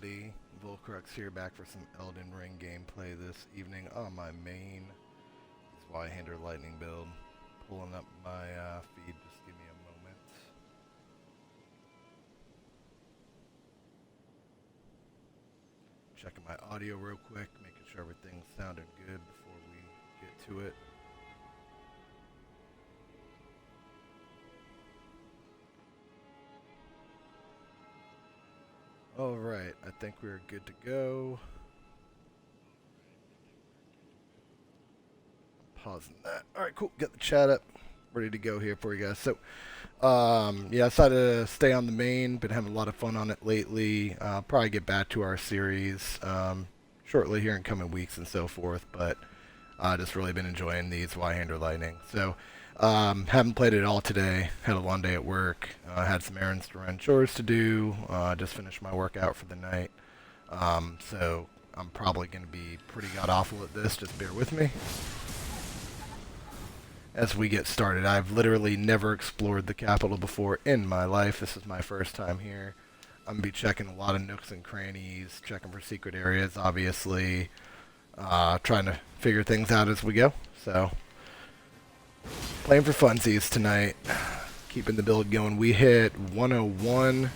everybody. Volcrux here, back for some Elden Ring gameplay this evening on my main Zweihander lightning build. Pulling up my feed, just give me a moment. Checking my audio real quick, making sure everything's sounding good before we get to it. Alright, I think we're good to go. Pausing that. Alright, cool. Get the chat up. Ready to go here for you guys. So, yeah, I decided to stay on the main. Been having a lot of fun on it lately. Probably get back to our series shortly here in coming weeks and so forth. But just really been enjoying these Zweihander Lightning. So, haven't played it all today. Had a long day at work. Had some errands to run, chores to do. Just finished my workout for the night. So, I'm probably going to be pretty god-awful at this. Just bear with me as we get started. I've literally never explored the capital before in my life. This is my first time here. I'm going to be checking a lot of nooks and crannies, checking for secret areas, obviously, trying to figure things out as we go. So, playing for funsies tonight, keeping the build going. We hit 101,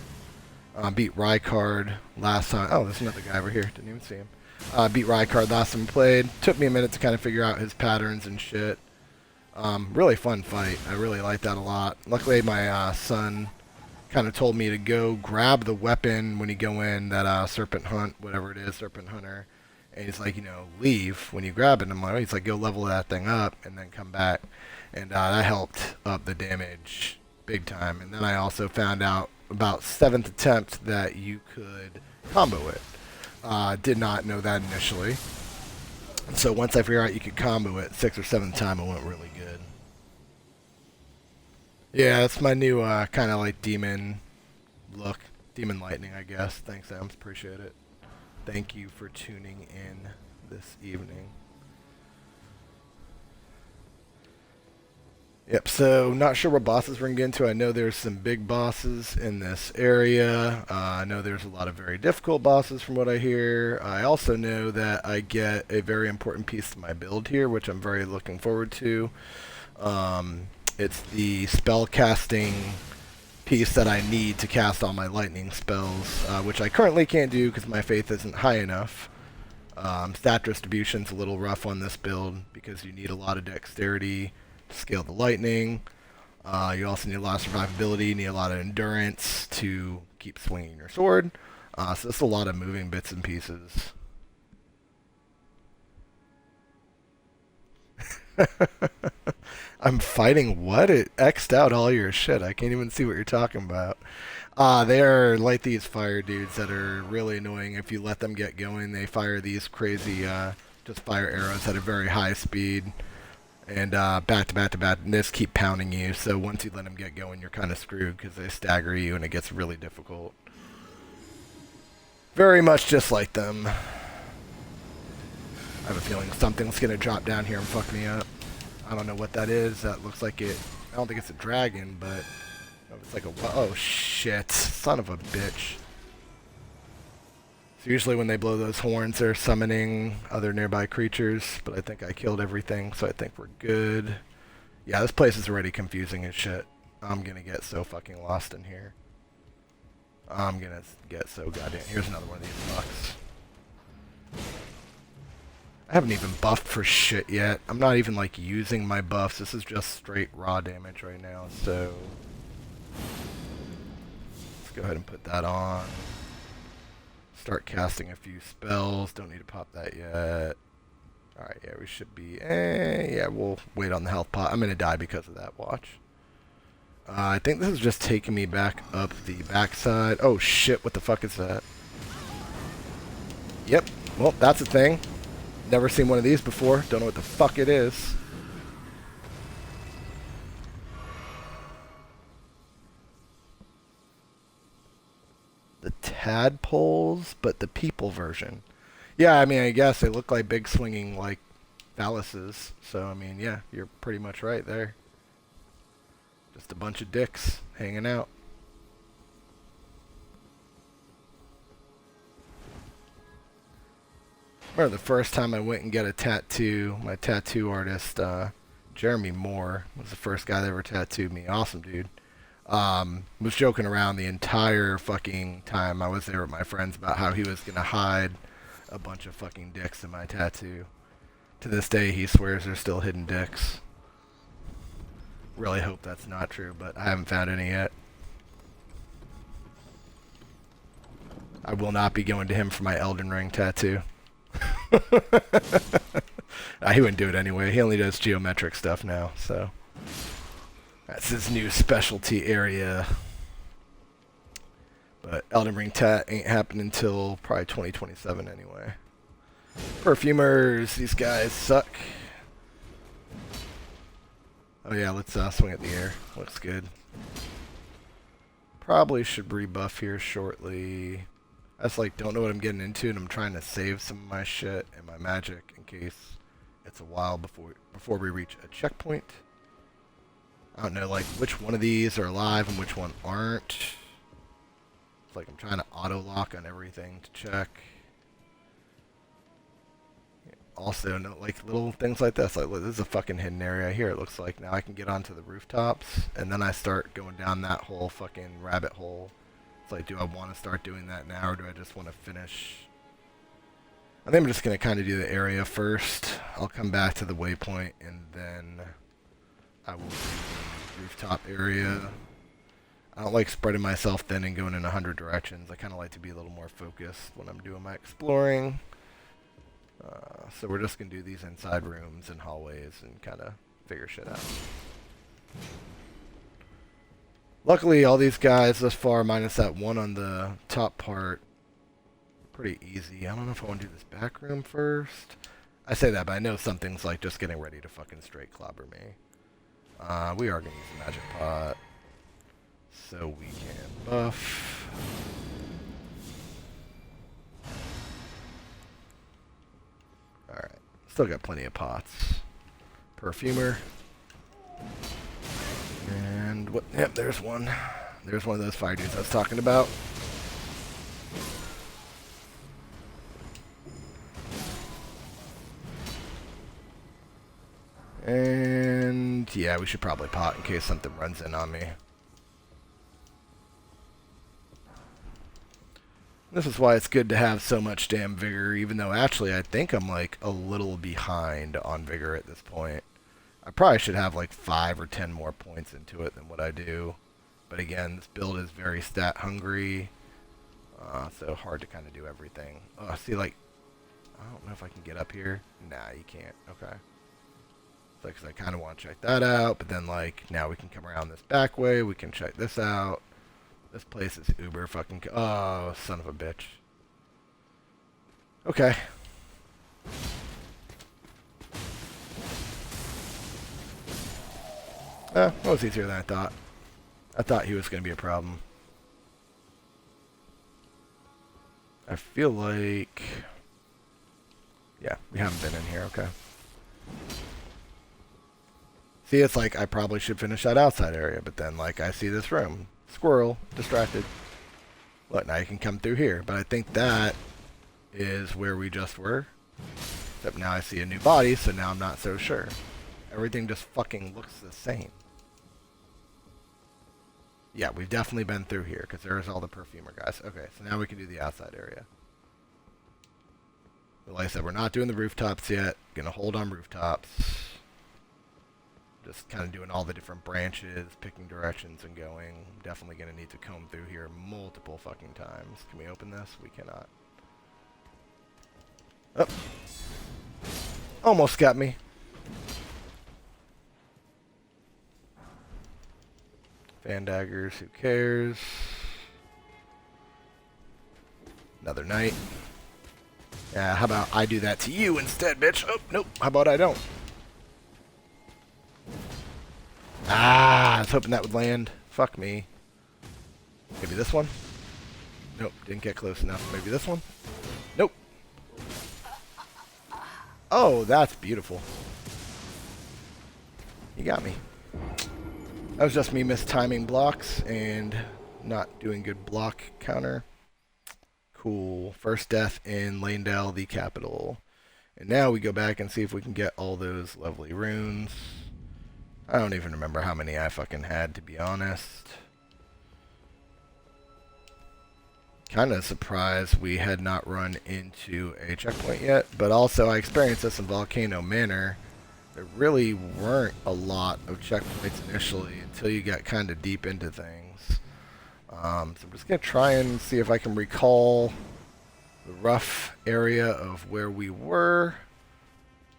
beat Rykard last time. Oh, there's another guy over here. Didn't even see him. Beat Rykard last time we played. Took me a minute to kind of figure out his patterns and shit. Really fun fight. I really like that a lot. Luckily, my son kind of told me to go grab the weapon when you go in, that serpent hunt, whatever it is, serpent hunter. And he's like, you know, leave when you grab it. And I'm like, oh, he's like, go level that thing up and then come back. And that helped up the damage big time. And then I also found out about 7th attempt that you could combo it. Did not know that initially. So once I figured out you could combo it, 6th or 7th time, it went really good. Yeah, it's my new kind of like demon look. Demon lightning, I guess. Thanks, Ams. Appreciate it. Thank you for tuning in this evening. Yep, so not sure what bosses we're going to get into. I know there's some big bosses in this area. I know there's a lot of very difficult bosses from what I hear. I also know that I get a very important piece to my build here, which I'm very looking forward to. It's the spell casting piece that I need to cast all my lightning spells, which I currently can't do because my faith isn't high enough. Stat distribution's a little rough on this build because you need a lot of dexterity to scale the lightning. You also need a lot of survivability, you need a lot of endurance to keep swinging your sword. So it's a lot of moving bits and pieces. I'm fighting what? It X'd out all your shit. I can't even see what you're talking about. They are like these fire dudes that are really annoying. If you let them get going, they fire these crazy, just fire arrows at a very high speed. And back to back to back, and they just keep pounding you. So once you let them get going, you're kind of screwed because they stagger you and it gets really difficult. Very much just like them. I have a feeling something's going to drop down here and fuck me up. I don't know what that is. That looks like it. I don't think it's a dragon, but it's like a. Oh shit! Son of a bitch. So usually when they blow those horns, they're summoning other nearby creatures. But I think I killed everything, so I think we're good. Yeah, this place is already confusing as shit. I'm gonna get so fucking lost in here. I'm gonna get so goddamn. Here's another one of these fucks. I haven't even buffed for shit yet. I'm not even like using my buffs. This is just straight raw damage right now, so let's go ahead and put that on. Start casting a few spells. Don't need to pop that yet. Alright, yeah, we should be... yeah, we'll wait on the health pot. I'm gonna die because of that, watch. I think this is just taking me back up the backside. Oh shit, what the fuck is that? Yep, well, that's a thing. Never seen one of these before. Don't know what the fuck it is. The tadpoles, but the people version. Yeah, I mean, I guess they look like big swinging, like, phalluses. So, I mean, yeah, you're pretty much right there. Just a bunch of dicks hanging out. remember the first time I went and got a tattoo, my tattoo artist, Jeremy Moore, was the first guy that ever tattooed me. Awesome dude. Was joking around the entire fucking time I was there with my friends about how he was gonna hide a bunch of fucking dicks in my tattoo. To this day, he swears there's still hidden dicks. Really hope that's not true, but I haven't found any yet. I will not be going to him for my Elden Ring tattoo. He wouldn't do it anyway. He only does geometric stuff now, so that's his new specialty area. But Elden Ring tat ain't happening until probably 2027 anyway. Perfumers, these guys suck. Oh yeah, let's swing at the air. Looks good. Probably should rebuff here shortly. I just like don't know what I'm getting into, and I'm trying to save some of my shit and my magic in case it's a while before we reach a checkpoint. I don't know like which one of these are alive and which one aren't. It's like I'm trying to auto lock on everything to check. Also, no, like little things like this. Like, look, this is a fucking hidden area here. It looks like now I can get onto the rooftops, and then I start going down that whole fucking rabbit hole. It's like, do I want to start doing that now, or do I just want to finish? I think I'm just gonna kind of do the area first. I'll come back to the waypoint, and then I will do the rooftop area. I don't like spreading myself thin and going in 100 directions. I kind of like to be a little more focused when I'm doing my exploring. So we're just going to do these inside rooms and hallways and kind of figure shit out. Luckily, all these guys thus far, minus that one on the top part, pretty easy. I don't know if I want to do this back room first. I say that, but I know some things like just getting ready to fucking straight clobber me. We are going to use the magic pot. So we can buff. Alright. Still got plenty of pots. Perfumer. And what? Yep, there's one. There's one of those fire dudes I was talking about. And yeah, we should probably pot in case something runs in on me. This is why it's good to have so much damn vigor, even though actually I think I'm like a little behind on vigor at this point. I probably should have like 5 or 10 more points into it than what I do. But again, this build is very stat hungry, so hard to kind of do everything. Oh, see, like, I don't know if I can get up here. Nah, you can't. Okay. So, because I kind of want to check that out, but then like now we can come around this back way. We can check this out. This place is uber fucking... Oh, son of a bitch. Okay. That was easier than I thought. I thought he was going to be a problem. I feel like... Yeah, we haven't been in here, okay. See, it's like I probably should finish that outside area, but then like I see this room. Squirrel, distracted. Look, now you can come through here, but I think that is where we just were. Except now I see a new body, so now I'm not so sure. Everything just fucking looks the same. Yeah, we've definitely been through here, because there's all the perfumer guys. Okay, so now we can do the outside area. But like I said, we're not doing the rooftops yet. Gonna hold on rooftops. Just kind of doing all the different branches, picking directions and going. Definitely going to need to comb through here multiple fucking times. Can we open this? We cannot. Oh. Almost got me. Fan daggers, who cares? Another night. Yeah, how about I do that to you instead, bitch? Oh, nope. How about I don't? Ah, I was hoping that would land. Fuck me. Maybe this one? Nope, didn't get close enough. Maybe this one? Nope. Oh, that's beautiful. You got me. That was just me mistiming blocks and not doing good block counter. Cool. First death in Leyndell, the capital. And now we go back and see if we can get all those lovely runes. I don't even remember how many I fucking had, to be honest. Kind of surprised we had not run into a checkpoint yet, but also I experienced this in Volcano Manor. There really weren't a lot of checkpoints initially until you got kind of deep into things. So I'm just going to try and see if I can recall the rough area of where we were.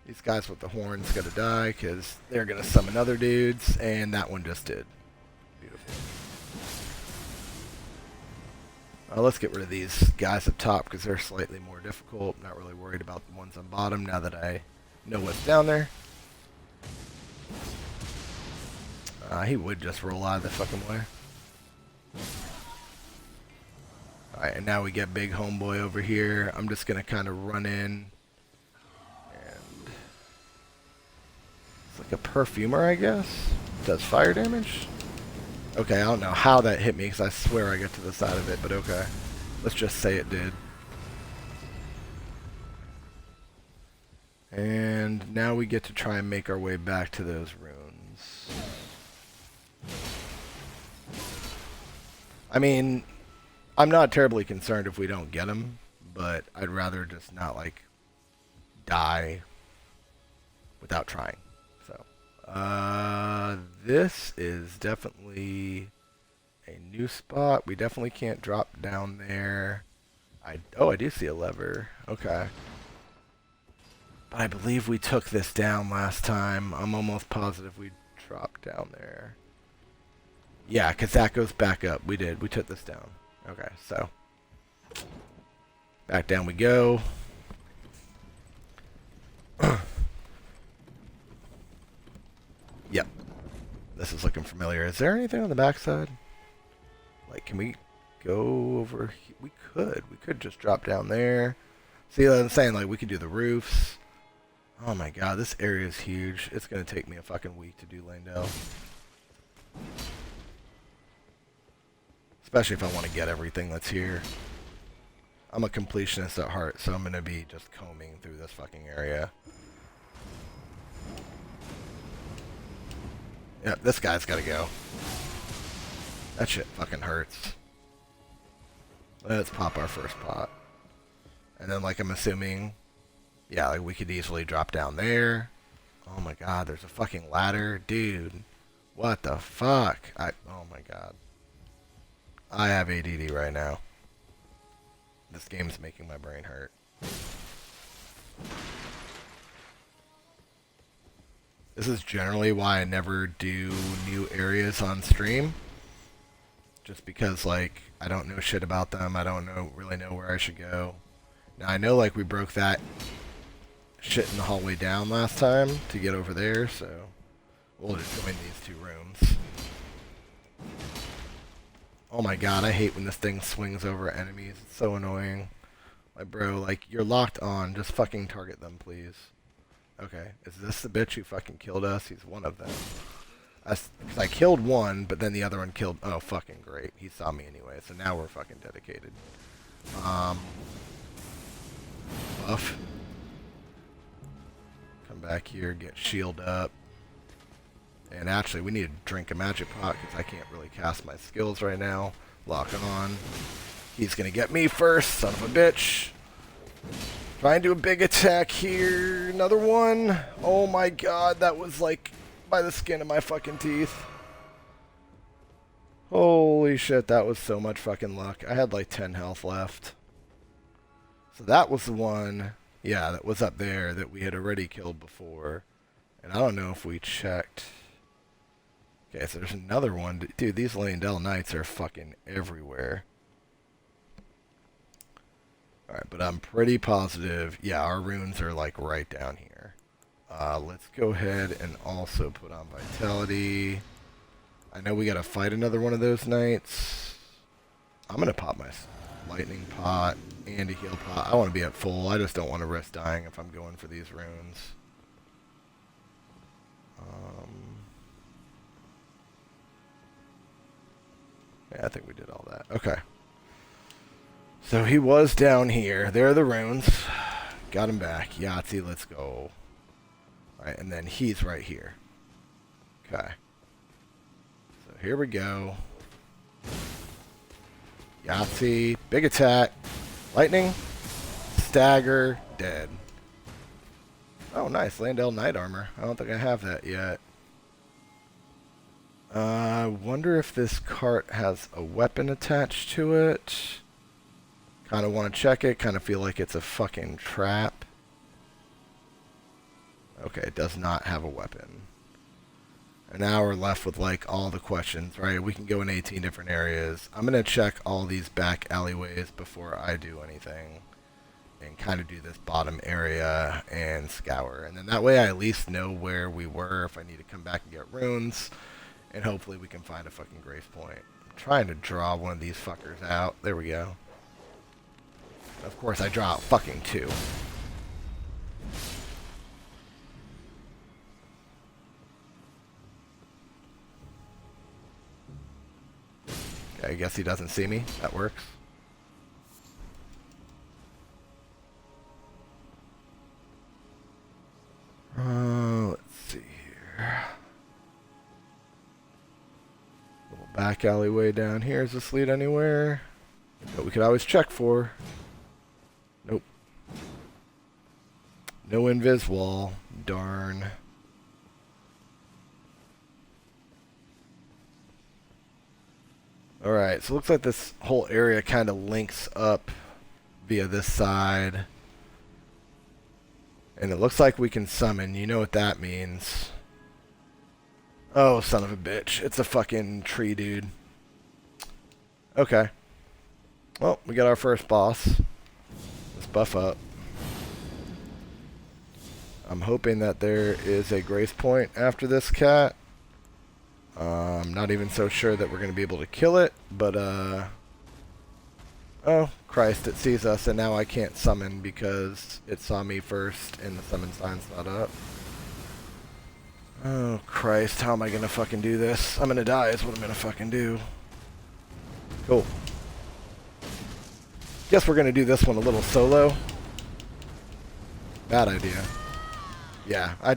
These guys with the horns got to die because they're going to summon other dudes, and that one just did. Beautiful. Let's get rid of these guys up top because they're slightly more difficult. Not really worried about the ones on bottom now that I know what's down there. He would just roll out of the fucking way. Alright, and now we get big homeboy over here. I'm just going to kind of run in. And it's like a perfumer, I guess. Does fire damage? Okay, I don't know how that hit me because I swear I got to the side of it, but okay. Let's just say it did. And now we get to try and make our way back to those runes. I mean, I'm not terribly concerned if we don't get them, but I'd rather just not, like, die without trying. So, this is definitely a new spot. We definitely can't drop down there. Oh, I do see a lever. Okay. But I believe we took this down last time. I'm almost positive we dropped down there. Yeah, because that goes back up. We did. We took this down. Okay, so back down we go. Yep. This is looking familiar. Is there anything on the backside? Like, can we go over here? We could. We could just drop down there. See what I'm saying? Like, we could do the roofs. Oh my god, this area is huge. It's going to take me a fucking week to do Leyndell. Especially if I want to get everything that's here. I'm a completionist at heart, so I'm going to be just combing through this fucking area. Yeah, this guy's got to go. That shit fucking hurts. Let's pop our first pot. And then, like, I'm assuming, yeah, like, we could easily drop down there. Oh my god, there's a fucking ladder. Dude, what the fuck? Oh my god. I have ADD right now. This game's making my brain hurt. This is generally why I never do new areas on stream. Just because, like, I don't know shit about them. I don't really know where I should go. Now, I know, like, we broke that shit in the hallway down last time to get over there, so we'll just join these two rooms. Oh my god, I hate when this thing swings over enemies. It's so annoying. Like, bro, like, you're locked on. Just fucking target them, please. Okay, is this the bitch who fucking killed us? He's one of them. Because I killed one, but then the other one killed... Oh, fucking great. He saw me anyway, so now we're fucking dedicated. Buff. Come back here, get shield up. And actually, we need to drink a magic pot because I can't really cast my skills right now. Lock on. He's going to get me first, son of a bitch. Try and do a big attack here. Another one. Oh my god, that was like by the skin of my fucking teeth. Holy shit, that was so much fucking luck. I had like 10 health left. So that was the one, yeah, that was up there that we had already killed before. And I don't know if we checked... Okay, so there's another one. Dude, these Leyndell Knights are fucking everywhere. Alright, but I'm pretty positive. Yeah, our runes are like right down here. Let's go ahead and also put on Vitality. I know we gotta fight another one of those knights. I'm gonna pop my lightning pot and a heal pot. I want to be at full. I just don't want to risk dying if I'm going for these runes. Yeah, I think we did all that. Okay. So he was down here. There are the runes. got him back. Yahtzee, let's go. Alright, and then he's right here. Okay. So here we go. Yahtzee, big attack. Lightning, stagger, dead. Oh, nice. Leyndell Knight Armor. I don't think I have that yet. I wonder if this cart has a weapon attached to it. Kind of want to check it. Kind of feel like it's a fucking trap. Okay, it does not have a weapon. And now we're left with, like, all the questions, right? We can go in 18 different areas. I'm going to check all these back alleyways before I do anything. And kind of do this bottom area and scour. And then that way I at least know where we were if I need to come back and get runes. And hopefully we can find a fucking grace point. I'm trying to draw one of these fuckers out. There we go. Of course I draw out fucking two. Okay, I guess he doesn't see me. That works. Let's see here. Little back alleyway down here. Does this lead anywhere? But we could always check for. Nope. No invis wall. Darn. Alright, so it looks like this whole area kind of links up via this side. And it looks like we can summon. You know what that means. Oh, son of a bitch. It's a fucking tree dude. Okay. Well, we got our first boss. Let's buff up. I'm hoping that there is a grace point after this cat. I'm not even so sure that we're going to be able to kill it, but, oh, Christ, it sees us, and now I can't summon because it saw me first, and the summon sign's not up. Oh, Christ, how am I going to fucking do this? I'm going to die is what I'm going to fucking do. Cool. Guess we're going to do this one a little solo. Bad idea. Yeah, I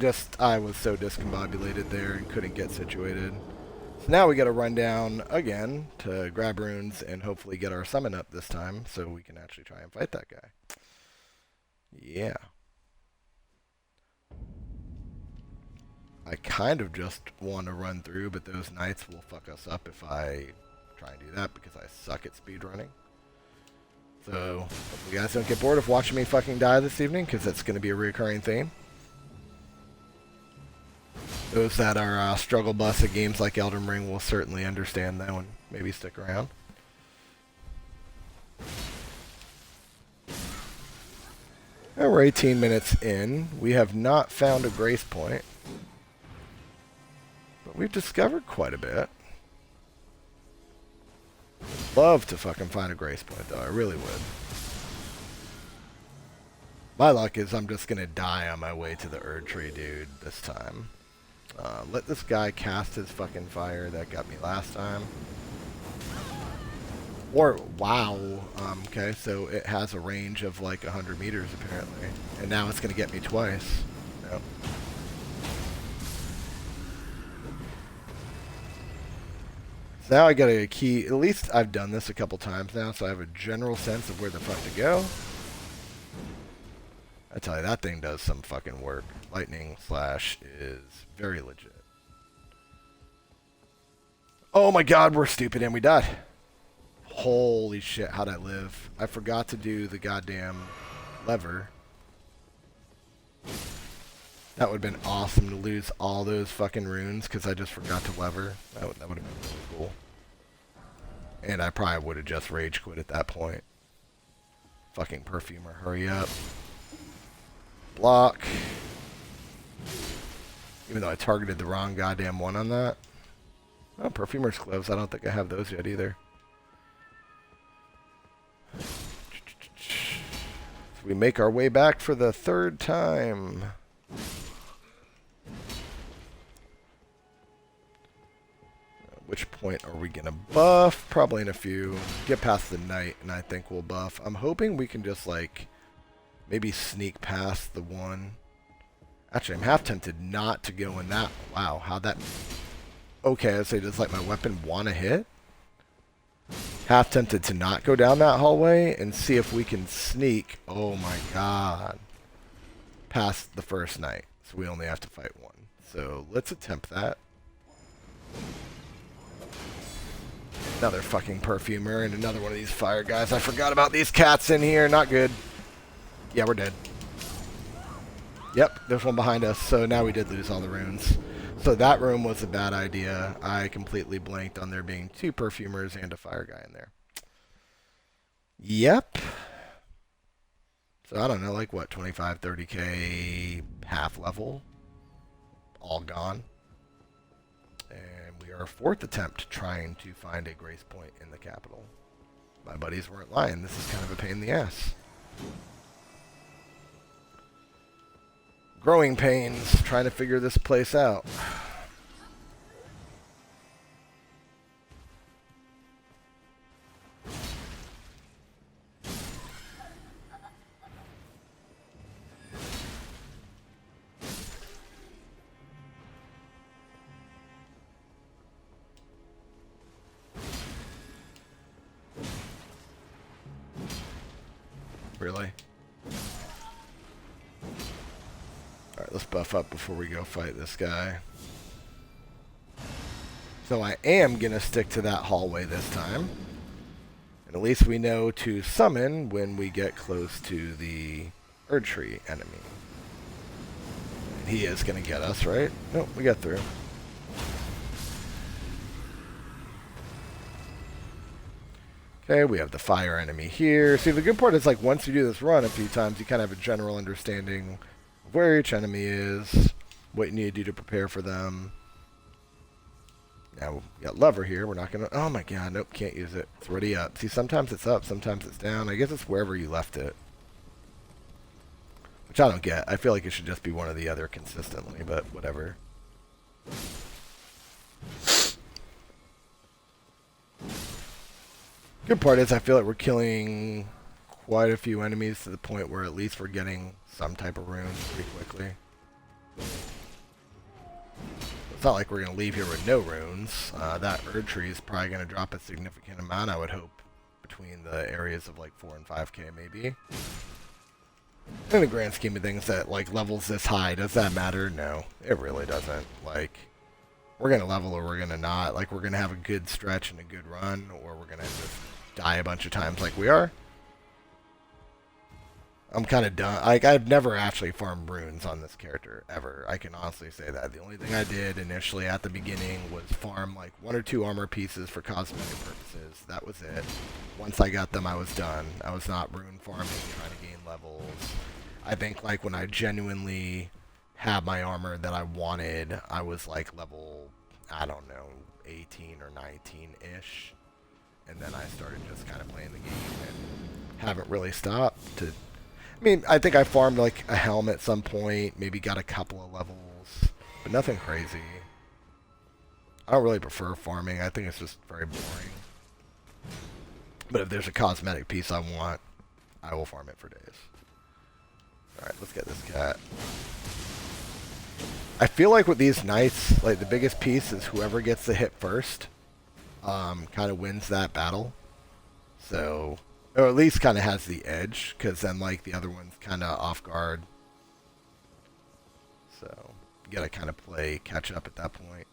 was so discombobulated there and couldn't get situated. So now we got to run down again to grab runes and hopefully get our summon up this time so we can actually try and fight that guy. Yeah. I kind of just want to run through, but those knights will fuck us up if I try and do that because I suck at speedrunning. So, hopefully you guys don't get bored of watching me fucking die this evening because that's going to be a recurring theme. Those that are struggle bus at games like Elden Ring will certainly understand that one. Maybe stick around. And we're 18 minutes in. We have not found a grace point. But we've discovered quite a bit. Love to fucking find a grace point, though. I really would. My luck is I'm just going to die on my way to the Erd Tree dude this time. Let this guy cast his fucking fire that got me last time. Or, wow. Okay, so it has a range of like 100 meters apparently. And now it's going to get me twice. Yep. So now I got a key. At least I've done this a couple times now, so I have a general sense of where the fuck to go. I tell you, that thing does some fucking work. Lightning slash is very legit. Oh my god, we're stupid and we died. Holy shit, how'd I live? I forgot to do the goddamn lever. That would have been awesome to lose all those fucking runes because I just forgot to lever. That would have been really cool. And I probably would have just rage quit at that point. Fucking perfumer, hurry up. Block. Even though I targeted the wrong goddamn one on that. Oh, perfumer's gloves. I don't think I have those yet either. So we make our way back for the third time. Which point are we going to buff? Probably in a few. Get past the night and I think we'll buff. I'm hoping we can just like Maybe sneak past the one. Actually, I'm half tempted not to go in that. Wow, how'd that... Okay, I'd say, does like my weapon want to hit? Half tempted to not go down that hallway and see if we can sneak. Oh my god. Past the first night. So we only have to fight one. So let's attempt that. Another fucking perfumer and another one of these fire guys. I forgot about these cats in here. Not good. Yeah, we're dead. Yep, there's one behind us. So now we did lose all the runes. So that room was a bad idea. I completely blanked on there being 2 perfumers and a fire guy in there. Yep. So I don't know, like what, 25, 30k half level. All gone. And we are 4th attempt trying to find a grace point in the capital. My buddies weren't lying. This is kind of a pain in the ass. Growing pains, trying to figure this place out. Really? Alright, let's buff up before we go fight this guy. So I am going to stick to that hallway this time. And at least we know to summon when we get close to the Erdtree enemy. And he is going to get us, right? Nope, we got through. Okay, we have the fire enemy here. See, the good part is, like, once you do this run a few times, you kind of have a general understanding of where each enemy is, what you need to do to prepare for them. Now, we got lever here. We're not going to... Oh, my God. Nope, can't use it. It's already up. See, sometimes it's up, sometimes it's down. I guess it's wherever you left it. Which I don't get. I feel like it should just be one or the other consistently, but whatever. Good part is I feel like we're killing quite a few enemies to the point where at least we're getting some type of runes pretty quickly. It's not like we're going to leave here with no runes. That Erdtree is probably going to drop a significant amount, I would hope, between the areas of like 4 and 5k maybe. In the grand scheme of things, that like levels this high, does that matter? No, it really doesn't. Like, we're going to level or we're going to not. Like, we're going to have a good stretch and a good run, or we're going to just die a bunch of times like we are. I'm kind of done. Like, I've never actually farmed runes on this character, ever. I can honestly say that. The only thing I did initially at the beginning was farm like 1 or 2 armor pieces for cosmetic purposes. That was it. Once I got them, I was done. I was not rune farming, trying to gain levels. I think, like, when I genuinely had my armor that I wanted, I was like level, I don't know, 18 or 19-ish. And then I started just kind of playing the game and haven't really stopped to... I mean, I think I farmed like a helm at some point, maybe got a couple of levels, but nothing crazy. I don't really prefer farming. I think it's just very boring. But if there's a cosmetic piece I want, I will farm it for days. Alright, let's get this cat. I feel like with these knights, like the biggest piece is whoever gets the hit first. Kind of wins that battle. So, or at least kind of has the edge, because then like the other one's kind of off guard. So, you gotta kind of play catch up at that point.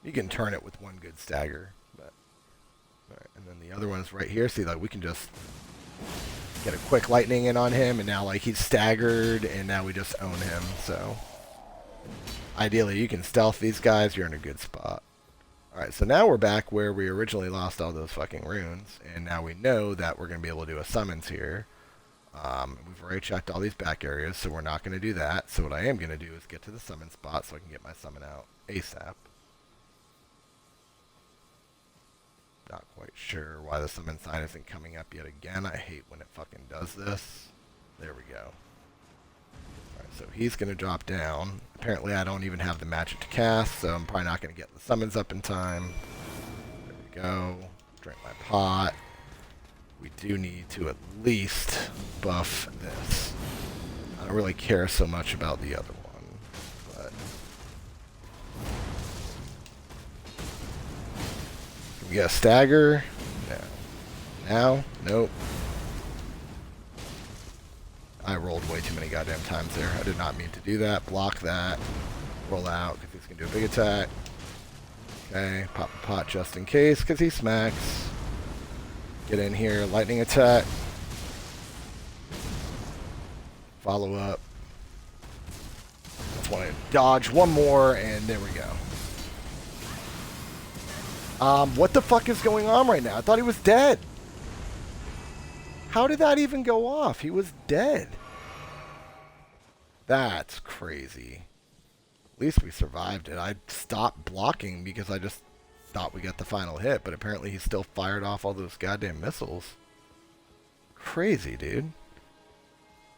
You can turn it with one good stagger, but alright, and then the other one's right here. See, like we can just get a quick lightning in on him, and now like he's staggered, and now we just own him. So, ideally, you can stealth these guys. You're in a good spot. Alright, so now we're back where we originally lost all those fucking runes, and now we know that we're going to be able to do a summons here. We've already checked all these back areas, so we're not going to do that. So what I am going to do is get to the summon spot so I can get my summon out ASAP. Not quite sure why the summon sign isn't coming up yet again. I hate when it fucking does this. There we go. So he's going to drop down. Apparently I don't even have the magic to cast, so I'm probably not going to get the summons up in time. There we go. Drink my pot. We do need to at least buff this. I don't really care so much about the other one, but... We got a stagger? No. Now? Nope. I rolled way too many goddamn times there. I did not mean to do that. Block that. Roll out, because he's going to do a big attack. Okay, pop a pot just in case, because he smacks. Get in here, lightning attack. Follow up. Just want to dodge one more, and there we go. What the fuck is going on right now? I thought he was dead. How did that even go off? He was dead. That's crazy. At least we survived it. I stopped blocking because I just thought we got the final hit, but apparently he still fired off all those goddamn missiles. Crazy, dude.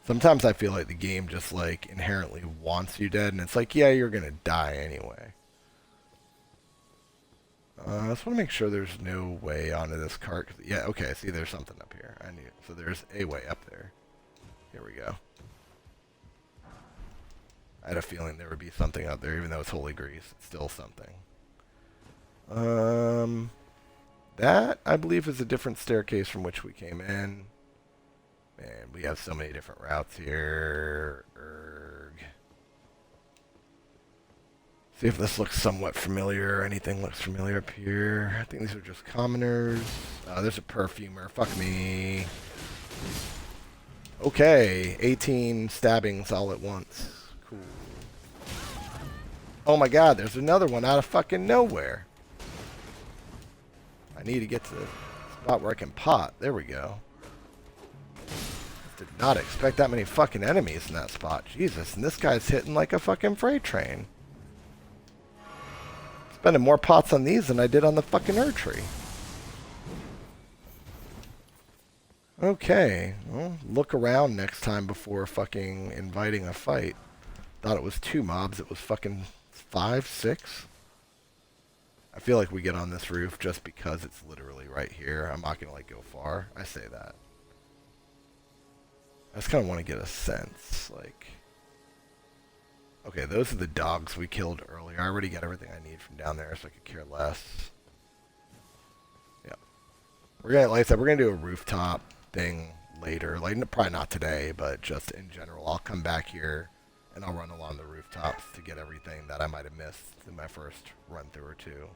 Sometimes I feel like the game just, like, inherently wants you dead, and it's like, yeah, you're gonna die anyway. I just want to make sure there's no way onto this cart. Yeah, okay, see, there's something up here. I knew. So there's a way up there. Here we go. I had a feeling there would be something out there, even though it's holy grease. It's still something. That, I believe, is a different staircase from which we came in. Man, we have so many different routes here. See if this looks somewhat familiar. Anything looks familiar up here. I think these are just commoners. There's a perfumer. Fuck me. Okay, 18 stabbings all at once. Cool. Oh my god, there's another one out of fucking nowhere. I need to get to the spot where I can pot. There we go. Did not expect that many fucking enemies in that spot. Jesus, and this guy's hitting like a fucking freight train. Spending more pots on these than I did on the fucking Erdtree. Okay, well, look around next time before fucking inviting a fight. Thought it was 2 mobs, it was fucking 5, 6. I feel like we get on this roof just because it's literally right here. I'm not gonna like go far. I say that. I just kind of want to get a sense, like... Okay, those are the dogs we killed earlier. I already got everything I need from down there, so I could care less. Yeah. We're gonna, like I said, we're gonna do a rooftop thing later. Like, probably not today, but just in general. I'll come back here, and I'll run along the rooftops to get everything that I might have missed in my first run-through or two.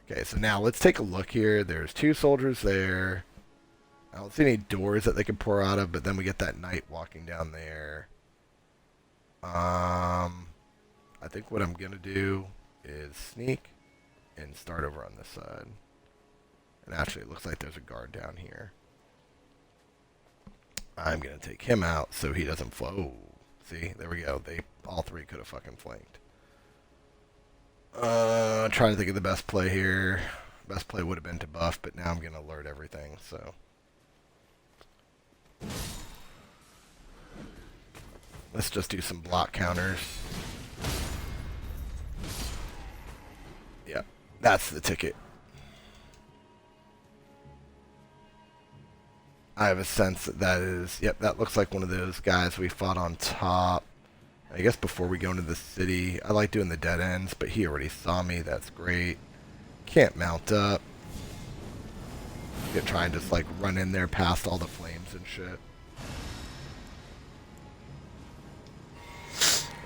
Okay, so now let's take a look here. There's 2 soldiers there. I don't see any doors that they can pour out of, but then we get that knight walking down there. I think what I'm going to do is sneak and start over on this side. And actually, it looks like there's a guard down here. I'm going to take him out so he doesn't flow. See, there we go. All 3 could have fucking flanked. Trying to think of the best play here. Best play would have been to buff, but now I'm going to alert everything, so... Let's just do some block counters. Yep, that's the ticket. I have a sense that that is... Yep, that looks like one of those guys we fought on top. I guess before we go into the city, I like doing the dead ends, but he already saw me. That's great. Can't mount up. Could try and just like run in there past all the flames and shit.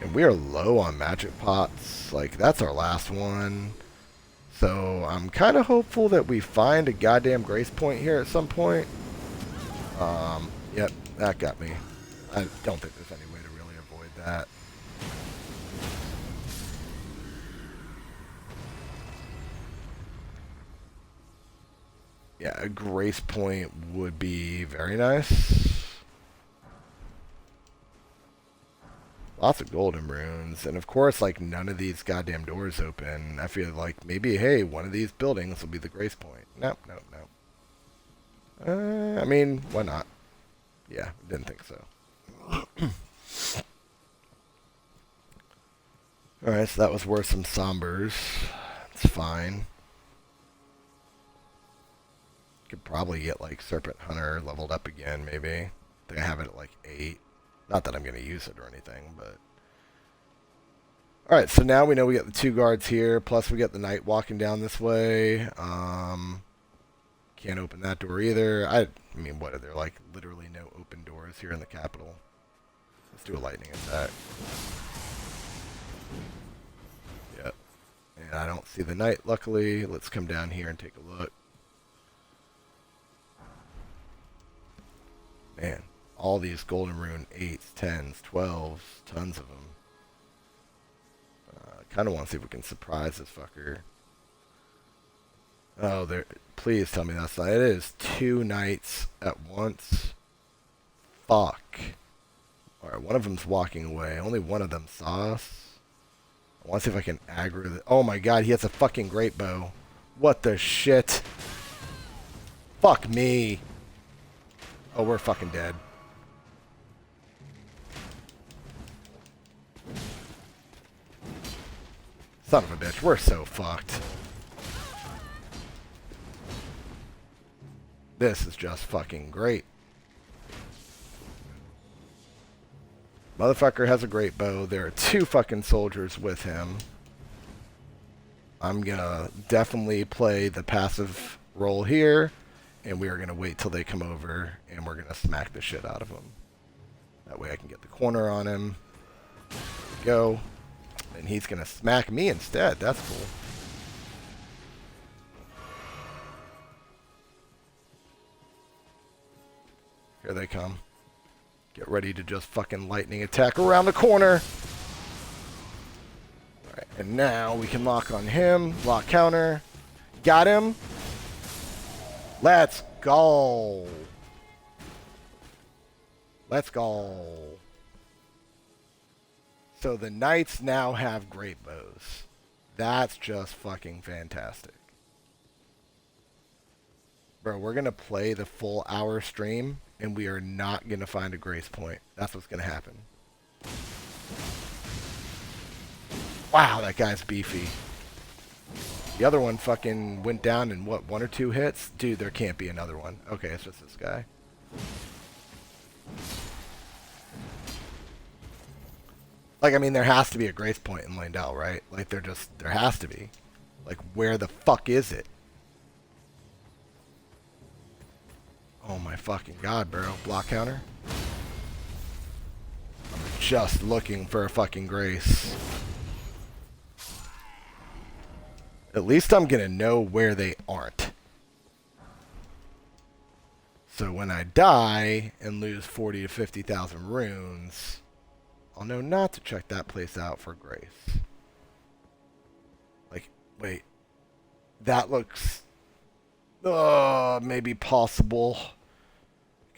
And we are low on magic pots. Like, that's our last one. So I'm kind of hopeful that we find a goddamn grace point here at some point. Yep, that got me. I don't think there's any way to really avoid that. Yeah, a grace point would be very nice. Lots of golden runes. And of course, like, none of these goddamn doors open. I feel like maybe, hey, one of these buildings will be the grace point. Nope, nope, nope. I mean, why not? Yeah, didn't think so. Alright, so that was worth some sombers. It's fine. Could probably get like Serpent Hunter leveled up again, maybe. I think I have it at like 8. Not that I'm going to use it or anything, but... Alright, so now we know we got the 2 guards here, plus we got the knight walking down this way. Can't open that door either. I mean, what are there, like, literally no open doors here in the capital? Let's do a lightning attack. Yep. And I don't see the knight, luckily. Let's come down here and take a look. Man, all these golden rune 8s, 10s, 12s, tons of them. Kind of want to see if we can surprise this fucker. Oh, there! Please tell me that's not. It is 2 knights at once. Fuck. Alright, one of them's walking away. Only one of them saw us. I want to see if I can aggro the... Oh my god, he has a fucking great bow. What the shit? Fuck me. Oh, we're fucking dead. Son of a bitch, we're so fucked. This is just fucking great. Motherfucker has a great bow. There are 2 fucking soldiers with him. I'm gonna definitely play the passive role here, and we are gonna wait till they come over, and we're gonna smack the shit out of him. That way I can get the corner on him. There we go. And he's going to smack me instead. That's cool. Here they come. Get ready to just fucking lightning attack around the corner. Alright, and now we can lock on him. Lock counter. Got him. Let's go. Let's go. So the knights now have great bows. That's just fucking fantastic. Bro, we're going to play the full hour stream, and we are not going to find a grace point. That's what's going to happen. Wow, that guy's beefy. The other one fucking went down in, what, 1 or 2 hits? Dude, there can't be another one. Okay, it's just this guy. Like, I mean, there has to be a grace point in Leyndell, right? Like, there has to be. Like, where the fuck is it? Oh my fucking god, bro. Block counter? I'm just looking for a fucking grace. At least I'm gonna know where they aren't. So when I die and lose 40 to 50,000 runes... I'll know not to check that place out for grace. Like, wait. That looks... maybe possible.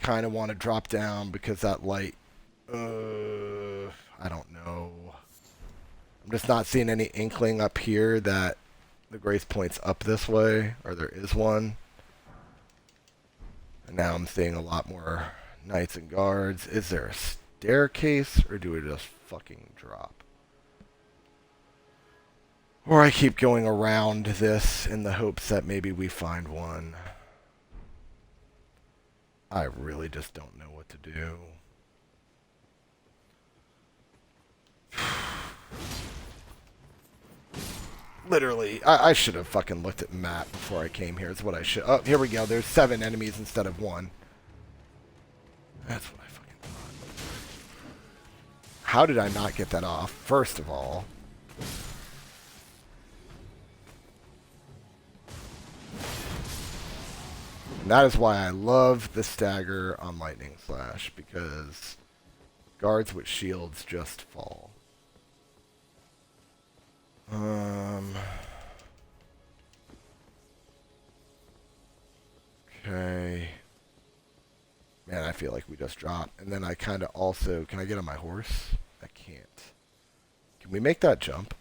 Kind of want to drop down because that light... I don't know. I'm just not seeing any inkling up here that the grace point's up this way. Or there is one. And now I'm seeing a lot more knights and guards. Is there a staircase, or do we just fucking drop? Or I keep going around this in the hopes that maybe we find one. I really just don't know what to do. Literally, I should have fucking looked at the map before I came here. Is what I should. Oh, here we go. There's 7 enemies instead of 1. That's what I fucking thought. How did I not get that off, first of all? And that is why I love the stagger on Lightning Slash, because guards with shields just fall. Okay. Man, I feel like we just dropped. And then I kind of also... Can I get on my horse? I can't. Can we make that jump?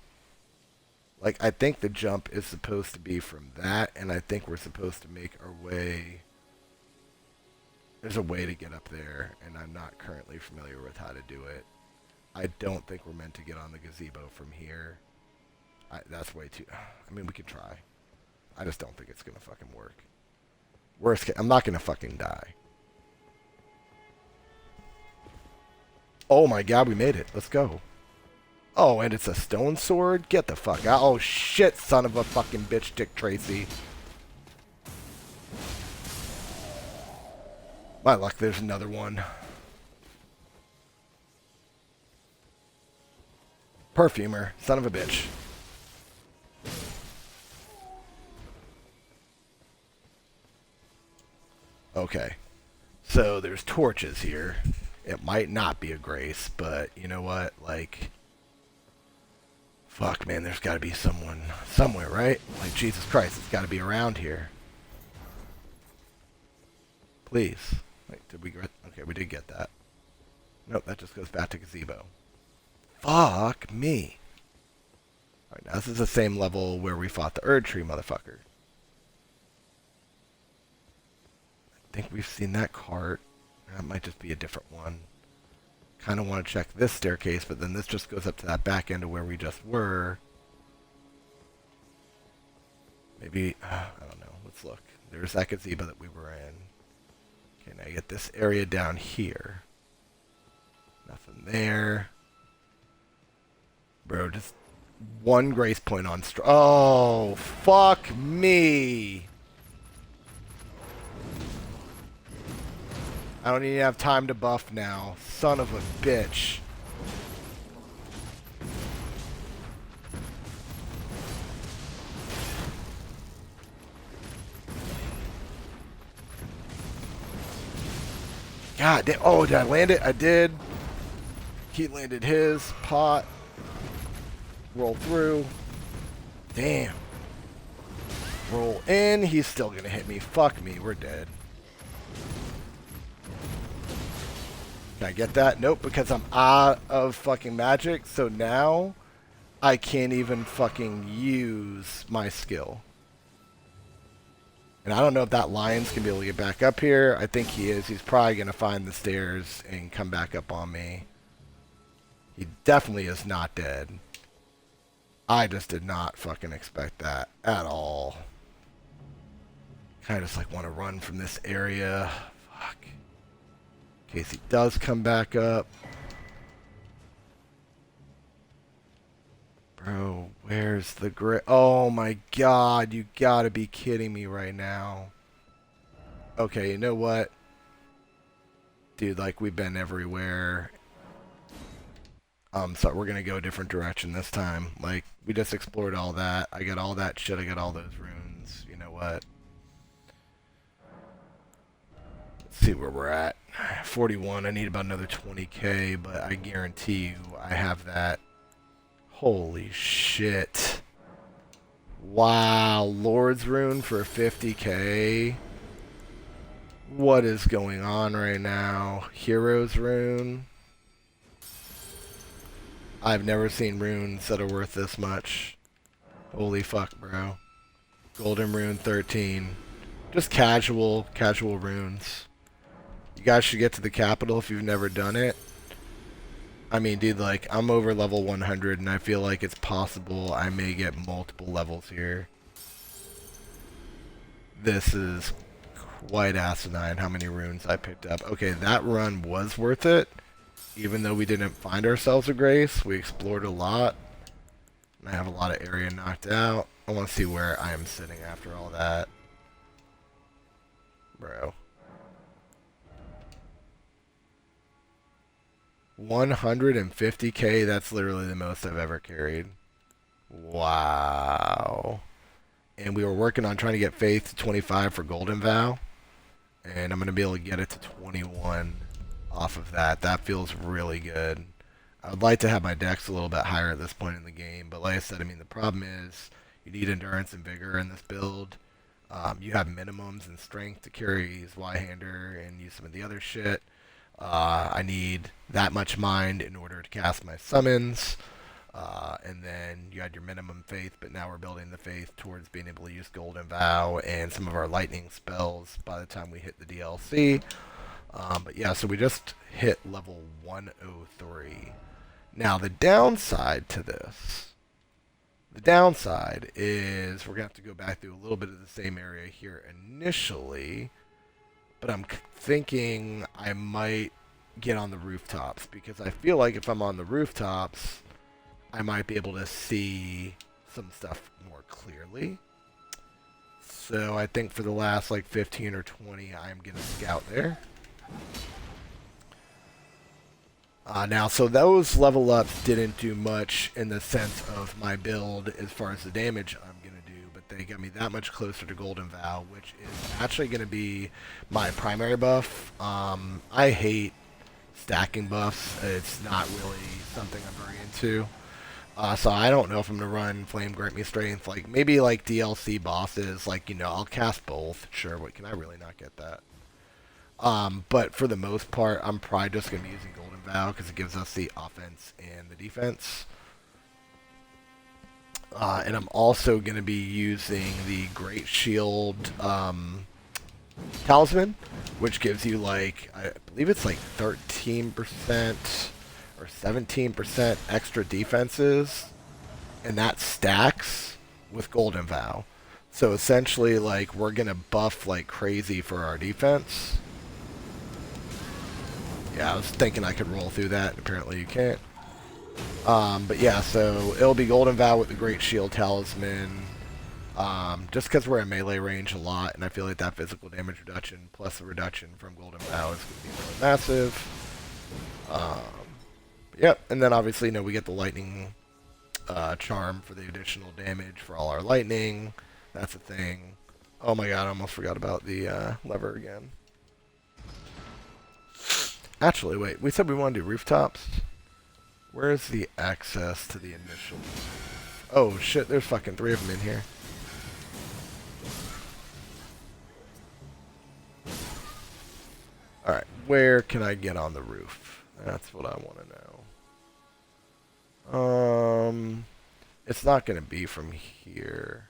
Like, I think the jump is supposed to be from that, and I think we're supposed to make our way... There's a way to get up there, and I'm not currently familiar with how to do it. I don't think we're meant to get on the gazebo from here. That's way too... I mean, we could try. I just don't think it's going to fucking work. Worst case, I'm not gonna fucking die. Oh my god, we made it. Let's go. Oh, and it's a stone sword? Get the fuck out. Oh shit, son of a fucking bitch, Dick Tracy. My luck, there's another one. Perfumer, son of a bitch. Okay. So there's torches here. It might not be a grace, but you know what? Like, fuck, man, there's got to be someone somewhere, right? Like, Jesus Christ, it's got to be around here. Please. Wait, did we get... Okay, we did get that. Nope, that just goes back to gazebo. Fuck me. Alright, now this is the same level where we fought the Erd Tree motherfucker. I think we've seen that cart. That might just be a different one. Kind of want to check this staircase, but then this just goes up to that back end of where we just were. Maybe, I don't know. Let's look. There's that gazebo that we were in. Okay, now you get this area down here. Nothing there. Bro, just one grace point on... Oh, fuck me! I don't even have time to buff now. Son of a bitch. God damn. Oh, did I land it? I did. He landed his pot. Roll through. Damn. Roll in. He's still going to hit me. Fuck me. We're dead. Can I get that? Nope, because I'm out of fucking magic. So now I can't even fucking use my skill. And I don't know if that lion's going to be able to get back up here. I think he is. He's probably going to find the stairs and come back up on me. He definitely is not dead. I just did not fucking expect that at all. Kind of just like want to run from this area. Fuck. In case he does come back up. Bro, where's the Oh my god, you gotta be kidding me right now. Okay, you know what? Dude, like, we've been everywhere. So we're gonna go a different direction this time. Like, we just explored all that. I got all that shit, I got all those runes. You know what? Let's see where we're at. 41, I need about another 20k, but I guarantee you I have that. Holy shit. Wow, Lord's Rune for 50k. What is going on right now? Hero's Rune. I've never seen runes that are worth this much. Holy fuck, bro. Golden Rune 13. Just casual runes. You guys should get to the capital if you've never done it. I mean, dude, like, I'm over level 100, and I feel like it's possible I may get multiple levels here. This is quite asinine how many runes I picked up. Okay, that run was worth it. Even though we didn't find ourselves a grace, we explored a lot. And I have a lot of area knocked out. I want to see where I am sitting after all that. Bro. 150k, that's literally the most I've ever carried. Wow. And we were working on trying to get faith to 25 for Golden Vow. And I'm going to be able to get it to 21 off of that. That feels really good. I would like to have my dex a little bit higher at this point in the game. But like I said, I mean, the problem is you need endurance and vigor in this build. You have minimums and strength to carry Zweihander and use some of the other shit. I need that much mind in order to cast my summons. And then you had your minimum faith, but now we're building the faith towards being able to use Golden Vow and some of our lightning spells by the time we hit the DLC. But yeah, so we just hit level 103. Now, the downside to this, The downside is we're going to have to go back through a little bit of the same area here initially, but I'm thinking I might get on the rooftops because I feel like if I'm on the rooftops, I might be able to see some stuff more clearly. So I think for the last like 15 or 20, I'm going to scout there. Now, so those level ups didn't do much in the sense of my build as far as the damage I'm going to do, but they got me that much closer to Golden Vow, which is actually going to be my primary buff. I hate stacking buffs. It's not really something I'm very into. So I don't know if I'm going to run Flame Grant Me Strength. Like, maybe like DLC bosses, like, you know, I'll cast both. Sure, but can I really not get that? But for the most part, I'm probably just going to be using Golden Vow because it gives us the offense and the defense. And I'm also going to be using the Great Shield Talisman, which gives you like, I believe it's like 13% or 17% extra defenses, and that stacks with Golden Vow. So essentially, like, we're going to buff like crazy for our defense. Yeah, I was thinking I could roll through that. Apparently you can't. But yeah, so it'll be Golden Vow with the Great Shield Talisman. Just because we're in melee range a lot, and I feel like that physical damage reduction plus the reduction from Golden Vow is going to be really massive. Yep, and then obviously, you know, we get the Lightning Charm for the additional damage for all our lightning. That's a thing. Oh my god, I almost forgot about the lever again. Actually, wait, we said we want to do rooftops. Where's the access to the initial? Oh shit, there's fucking 3 of them in here. Alright, where can I get on the roof? That's what I want to know. It's not going to be from here.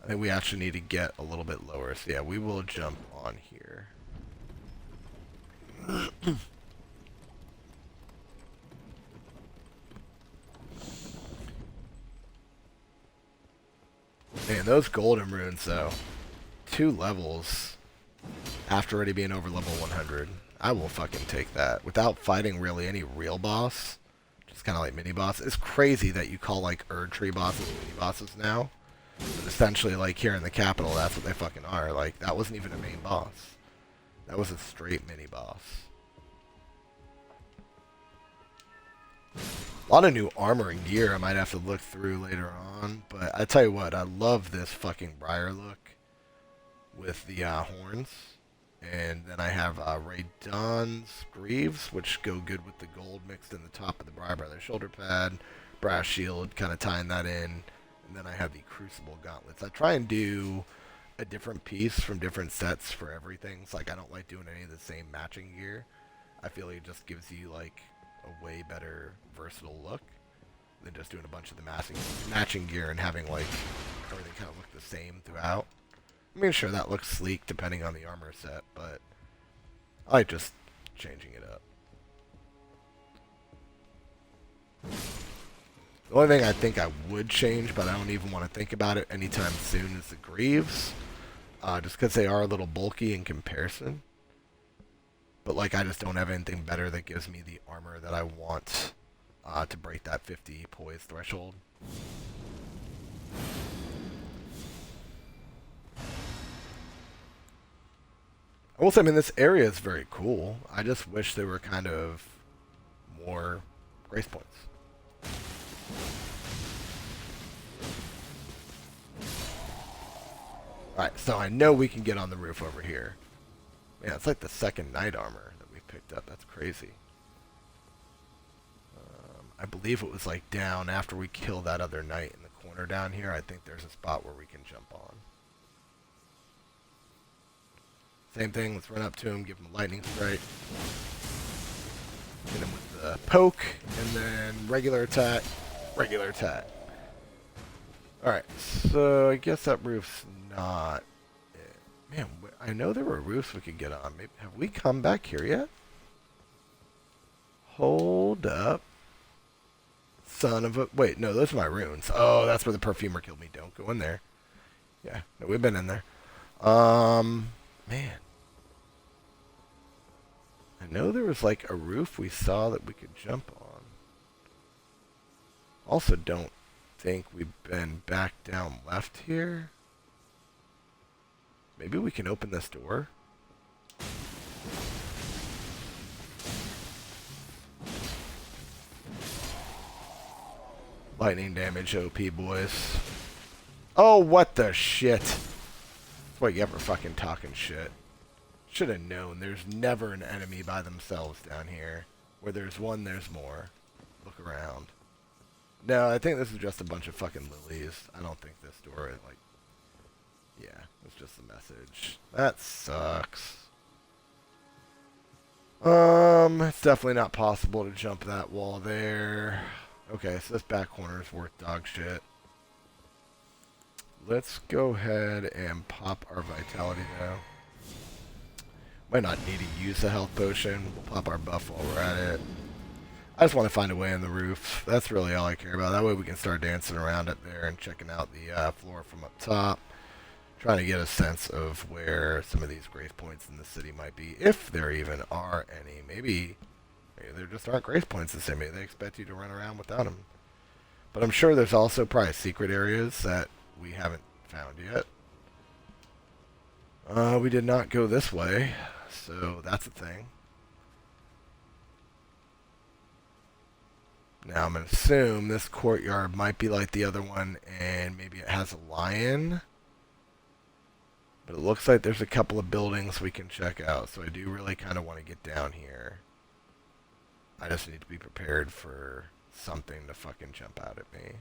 I think we actually need to get a little bit lower. So yeah, we will jump on here. Man, those golden runes though. 2 levels after already being over level 100. I will fucking take that. Without fighting really any real boss. Just kind of like mini boss. It's crazy that you call like Erdtree bosses mini bosses now. But essentially, like here in the capital, that's what they fucking are. Like, that wasn't even a main boss. That was a straight mini boss. A lot of new armor and gear I might have to look through later on. But I tell you what, I love this fucking Briar look with the horns. And then I have Raydon's Greaves, which go good with the gold mixed in the top of the Briar by their shoulder pad. Brass Shield, kind of tying that in. And then I have the Crucible Gauntlets. I try and do a different piece from different sets for everything. It's like I don't like doing any of the same matching gear. I feel like it just gives you like a way better versatile look than just doing a bunch of the matching gear and having like everything kind of look the same throughout. I mean, sure, that looks sleek depending on the armor set, but I like just changing it up. The only thing I think I would change, but I don't even want to think about it anytime soon, is the Greaves. Just because they are a little bulky in comparison. But, like, I just don't have anything better that gives me the armor that I want to break that 50 poise threshold. I will say, I mean, this area is very cool. I just wish there were kind of more grace points. Alright, so I know we can get on the roof over here. Man, it's like the second knight armor that we picked up. That's crazy. I believe it was like down after we kill that other knight in the corner down here. I think there's a spot where we can jump on. Same thing, let's run up to him, give him a lightning strike. Hit him with the poke, and then regular attack, regular attack. Alright, so I guess that roof's not it. Man, I know there were roofs we could get on. Maybe, have we come back here yet? Hold up. son of a... Wait, no, those are my runes. Oh, that's where the perfumer killed me. Don't go in there. Yeah, no, we've been in there. Man. I know there was like a roof we saw that we could jump on. Also don't think we've been back down left here. Maybe we can open this door. Lightning damage OP, boys. Oh, what the shit. That's what you get for fucking talking shit. Should have known. There's never an enemy by themselves down here. Where there's one, there's more. Look around. No, I think this is just a bunch of fucking lilies. I don't think this door is like... Yeah, it's just a message. That sucks. It's definitely not possible to jump that wall there. Okay, so this back corner is worth dog shit. Let's go ahead and pop our vitality now. Might not need to use a health potion. We'll pop our buff while we're at it. I just want to find a way on the roof. That's really all I care about. That way we can start dancing around it there and checking out the floor from up top. Trying to get a sense of where some of these grace points in the city might be, if there even are any. Maybe there just aren't grace points in the city. Maybe they expect you to run around without them. But I'm sure there's also probably secret areas that we haven't found yet. We did not go this way, so that's a thing. Now I'm going to assume this courtyard might be like the other one, and maybe it has a lion. But it looks like there's a couple of buildings we can check out, so I do really kind of want to get down here. I just need to be prepared for something to fucking jump out at me.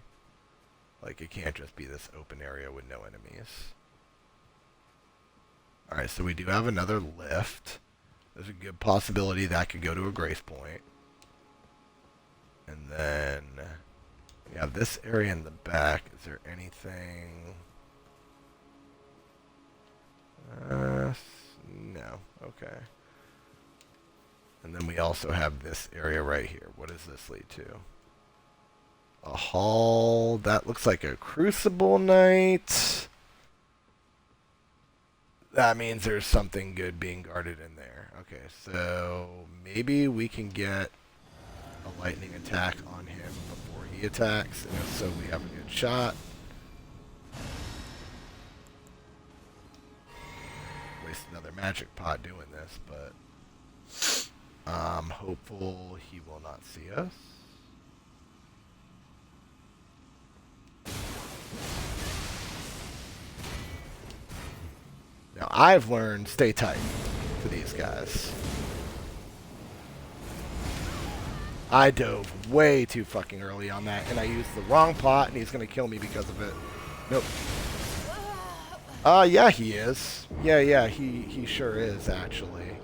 Like, it can't just be this open area with no enemies. Alright, so we do have another lift. There's a good possibility that could go to a grace point. And then we have this area in the back. Is there anything... no. Okay. And then we also have this area right here. What does this lead to? A hall. That looks like a crucible knight. That means there's something good being guarded in there. Okay, so maybe we can get a lightning attack on him before he attacks. And if so, we have a good shot. Waste another magic pot doing this, but I'm hopeful he will not see us. Now I've learned stay tight to these guys. I dove way too fucking early on that, and I used the wrong pot, and he's gonna kill me because of it. Nope. Yeah, he is. Yeah, he sure is, actually.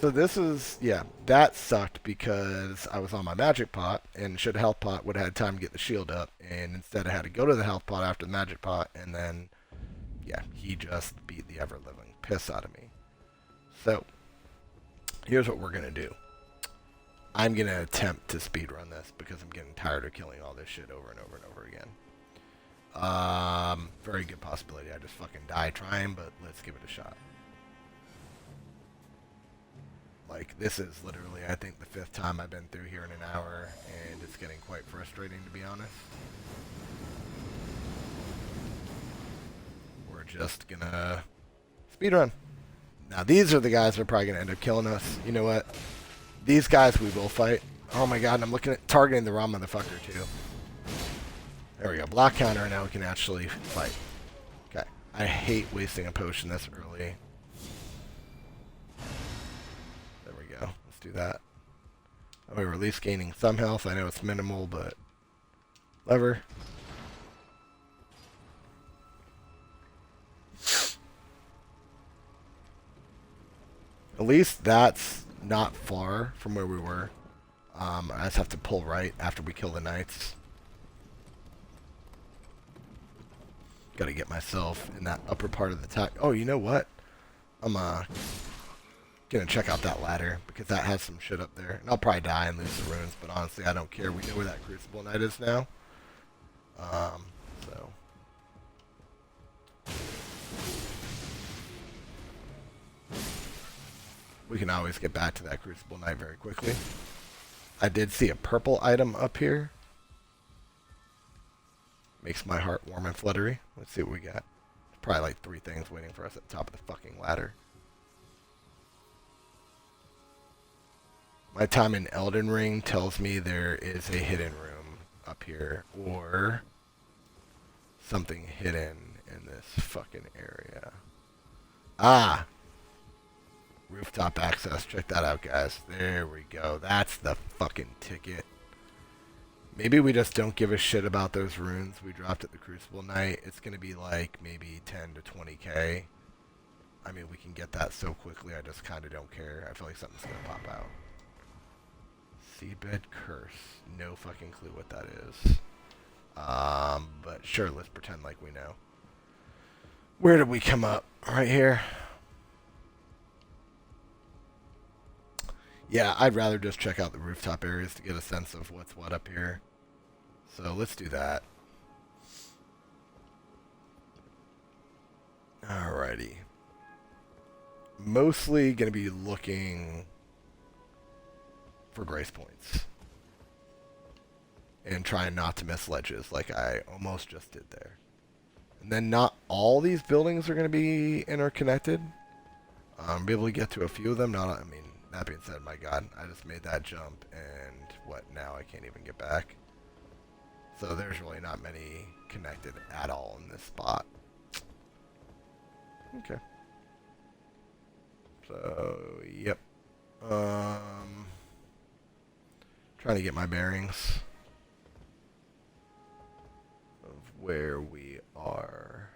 So this is, yeah, that sucked because I was on my magic pot, and should health pot would have had time to get the shield up, and instead I had to go to the health pot after the magic pot, and then, yeah, he just beat the ever-living piss out of me. So, here's what we're gonna do. I'm gonna attempt to speedrun this because I'm getting tired of killing all this shit over and over and over again. Very good possibility I just fucking die trying, but let's give it a shot. Like, this is literally, I think, the 5th time I've been through here in an hour, and it's getting quite frustrating, to be honest. We're just gonna speedrun. Now, these are the guys that are probably gonna end up killing us. You know what? These guys we will fight. Oh my god, and I'm looking at targeting the wrong motherfucker, too. There we go. Block counter, and now we can actually fight. Okay. I hate wasting a potion this early. There we go. Let's do that. Oh, we're at least gaining some health. I know it's minimal, but... Lever. At least that's not far from where we were. I just have to pull right after we kill the knights. Gotta get myself in that upper part of the attack. Oh, you know what? I'm Gonna check out that ladder, because that has some shit up there. And I'll probably die and lose the runes, but honestly, I don't care. We know where that Crucible Knight is now. So... we can always get back to that Crucible Knight very quickly. I did see a purple item up here. Makes my heart warm and fluttery. Let's see what we got. Probably like 3 things waiting for us at the top of the fucking ladder. My time in Elden Ring tells me there is a hidden room up here, or something hidden in this fucking area. Ah! Rooftop access. Check that out, guys. There we go. That's the fucking ticket. Maybe we just don't give a shit about those runes we dropped at the Crucible Knight. It's going to be like maybe 10 to 20k. I mean, we can get that so quickly, I just kind of don't care. I feel like something's going to pop out. Seabed Curse. No fucking clue what that is. But sure, let's pretend like we know. Where did we come up? Right here? Yeah, I'd rather just check out the rooftop areas to get a sense of what's what up here. So let's do that. Alrighty. Mostly going to be looking for grace points. And trying not to miss ledges like I almost just did there. And then not all these buildings are going to be interconnected. Be able to get to a few of them. I mean, that being said, my god, I just made that jump, and what, now I can't even get back. So there's really not many connected at all in this spot. Okay. So, yep. Trying to get my bearings of where we are.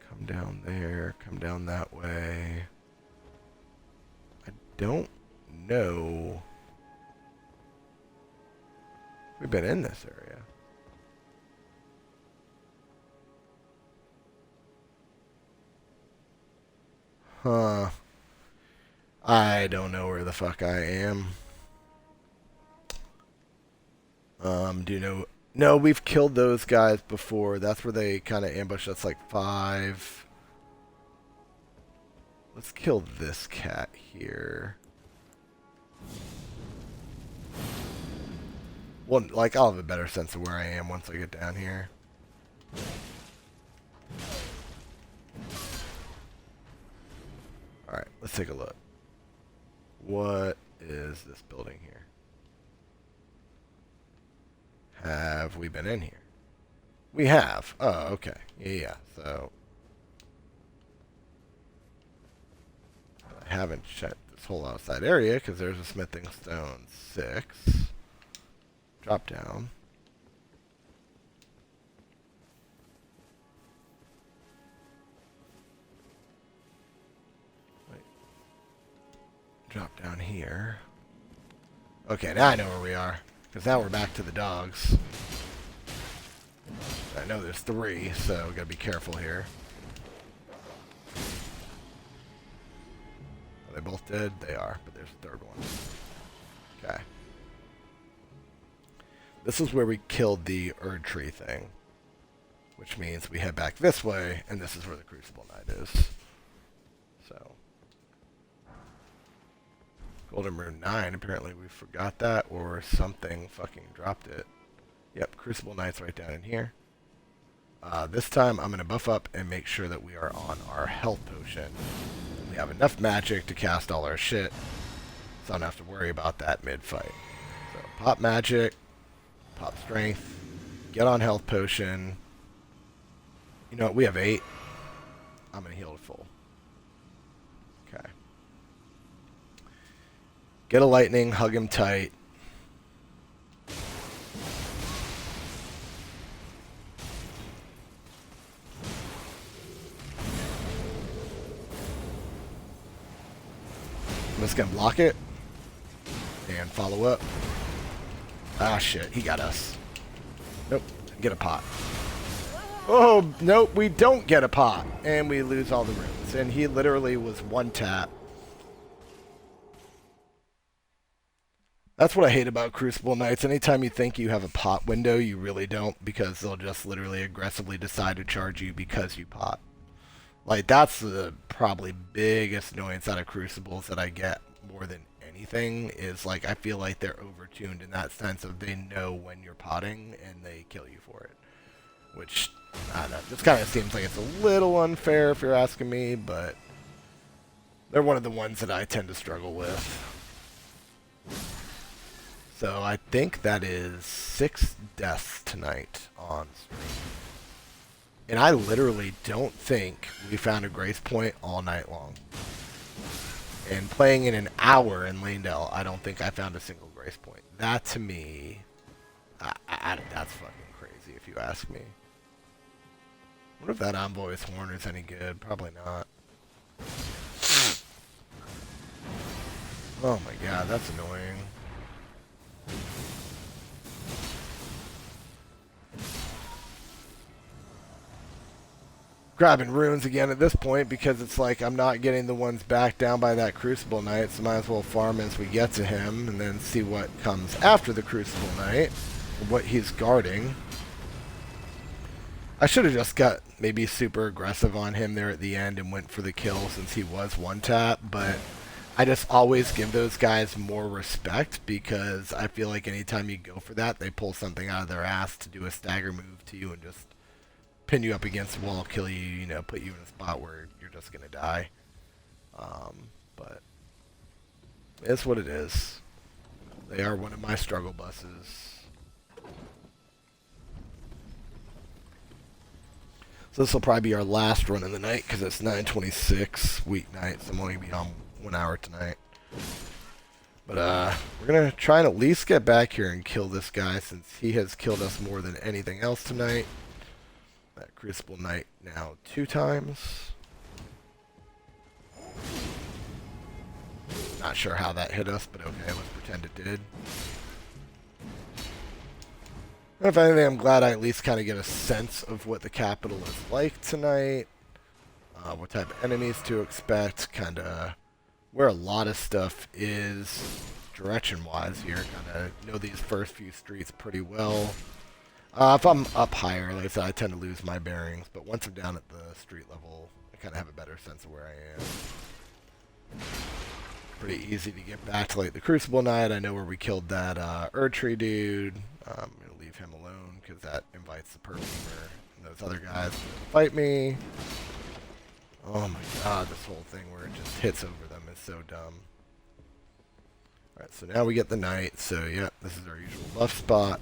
Come down there, come down that way. I don't know. We've been in this area. Huh. I don't know where the fuck I am. Do you know? No, we've killed those guys before. That's where they kind of ambush us like 5. Let's kill this cat here. Well, like, I'll have a better sense of where I am once I get down here. Alright, let's take a look. What is this building here? Have we been in here? We have. Oh, okay. Yeah, so... I haven't checked this whole outside area, because there's a smithing stone 6. Drop down. Wait. Drop down here. Okay, now I know where we are. Because now we're back to the dogs. I know there's 3, so we gotta be careful here. Are they both dead? They are, but there's a 3rd one. Okay. This is where we killed the Erd Tree thing. Which means we head back this way, and this is where the Crucible Knight is. So. Golden Rune 9, apparently we forgot that, or something fucking dropped it. Yep, Crucible Knight's right down in here. This time I'm going to buff up and make sure that we are on our health potion. We have enough magic to cast all our shit, so I don't have to worry about that mid-fight. So, pop magic, pop strength, get on health potion. You know what, we have 8. I'm going to heal to full. Okay. Get a lightning, hug him tight. I'm just gonna block it and follow up. Ah shit, he got us. Nope, get a pot. Oh, nope, we don't get a pot. And we lose all the runes. And he literally was one tap. That's what I hate about Crucible Knights. Anytime you think you have a pot window, you really don't, because they'll just literally aggressively decide to charge you because you pot. Like, that's the probably biggest annoyance out of Crucibles that I get more than anything, is like, I feel like they're overtuned in that sense of they know when you're potting and they kill you for it. Which, I don't know, just kind of seems like it's a little unfair if you're asking me, but they're one of the ones that I tend to struggle with. So I think that is 6 deaths tonight on stream. And I literally don't think we found a grace point all night long. And playing in an hour in Leyndell, I don't think I found a single grace point. That to me, that's fucking crazy if you ask me. I wonder if that Envoy's Horn is any good. Probably not. Oh my god, that's annoying. Grabbing runes again at this point because it's like I'm not getting the ones back down by that Crucible Knight, so might as well farm as we get to him and then see what comes after the Crucible Knight, what he's guarding. I should have just got maybe super aggressive on him there at the end and went for the kill since he was one tap, but I just always give those guys more respect because I feel like anytime you go for that, they pull something out of their ass to do a stagger move to you and just pin you up against the wall, kill you, you know, put you in a spot where you're just going to die. But it's what it is. They are one of my struggle buses. So this will probably be our last run of the night because it's 9:26 weeknight, so I'm only going to be on 1 hour tonight. But we're going to try and at least get back here and kill this guy since he has killed us more than anything else tonight. That Crucible Knight now 2 times. Not sure how that hit us, but okay, let's pretend it did. And if anything, I'm glad I at least kind of get a sense of what the capital is like tonight. What type of enemies to expect, kind of where a lot of stuff is direction-wise here. Kind of know these first few streets pretty well. If I'm up higher, like I said, I tend to lose my bearings, but once I'm down at the street level, I kind of have a better sense of where I am. Pretty easy to get back to like the Crucible Knight. I know where we killed that Erdtree dude. I'm going to leave him alone because that invites the Perfumer and those other guys to fight me. Oh my god, this whole thing where it just hits over them is so dumb. Alright, so now we get the Knight, so yeah, this is our usual buff spot.